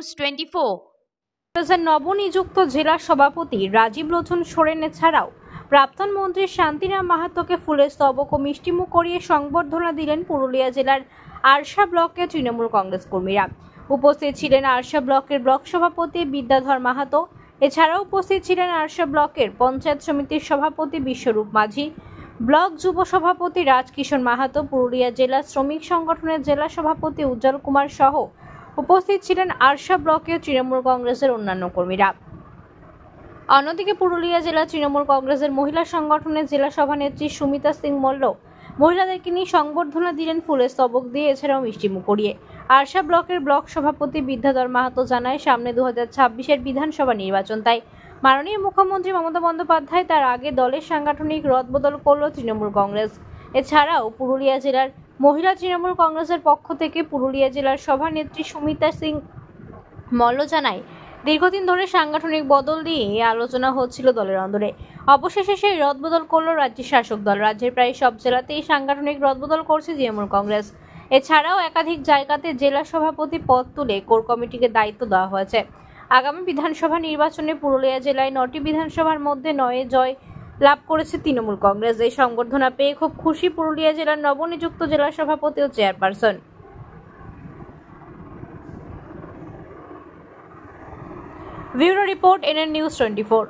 News 24। নবনিযুক্ত জেলা সভাপতি রাজীব লোচন সোরেন এছাড়াও প্রাক্তন মন্ত্রী শান্তিরাম মাহাতোকে ফুলের স্তবক ও মিষ্টিমুখ করিয়ে সংবর্ধনা দিলেন পুরুলিয়া জেলার আরশা ব্লকের তৃণমূল কংগ্রেস কর্মীরা। উপস্থিত ছিলেন আরশা ব্লকের ব্লক সভাপতি বিদ্যাধর মাহাতো। এছাড়াও উপস্থিত ছিলেন আরশা ব্লকের পঞ্চায়েত সমিতির সভাপতি বিশ্বরূপ মাঝি, ব্লক যুব সভাপতি রাজকিশোর মাহাতো, পুরুলিয়া জেলা শ্রমিক সংগঠনের জেলা সভাপতি উজ্জ্বল কুমার সহ উপস্থিত ছিলেন আরশা ব্লকের তৃণমূল কংগ্রেসের অন্যান্য কর্মীরা। অন্যদিকে পুরুলিয়া জেলা তৃণমূল কংগ্রেসের মহিলা সংগঠনের জেলা সভানেত্রী সুমিতা সিং মল্ল মহিলাদেরকে নিয়ে সংবর্ধনা দিলেন ফুলের স্তবক দিয়ে, এছাড়াও মিষ্টিমুখ করিয়ে। আরশা ব্লকের ব্লক সভাপতি বিদ্যাধর মাহাতো জানায়, সামনে 2026-এর বিধানসভা নির্বাচন, তাই মাননীয় মুখ্যমন্ত্রী মমতা বন্দ্যোপাধ্যায় তার আগে দলের সাংগঠনিক রদবদল করল তৃণমূল কংগ্রেস। এছাড়াও পুরুলিয়া জেলার মহিলা তৃণমূল কংগ্রেসের পক্ষ থেকে পুরুলিয়া জেলার সভানেত্রী সুমিতা সিং মল্ল জানায়, দীর্ঘদিন ধরে সাংগঠনিক বদল নিয়ে আলোচনা হচ্ছিল দলের অন্দরে। অবশেষে সেই রদবদল করল রাজ্যের শাসক দল। রাজ্যের প্রায় সব জেলাতেই সাংগঠনিক রদবদল করছে তৃণমূল কংগ্রেস। এছাড়াও একাধিক জায়গাতে জেলা সভাপতি পদ তুলে কোর কমিটিকে দায়িত্ব দেওয়া হয়েছে। আগামী বিধানসভা নির্বাচনে পুরুলিয়া জেলায় 9টি বিধানসভার মধ্যে 9-এ জয় লাভ করেছে তৃণমূল কংগ্রেস। এই সংবর্ধনা পেয়ে খুব খুশি পুরুলিয়া জেলার নবনিযুক্ত জেলা সভাপতি ও chairperson. Bureau report, NN news 24।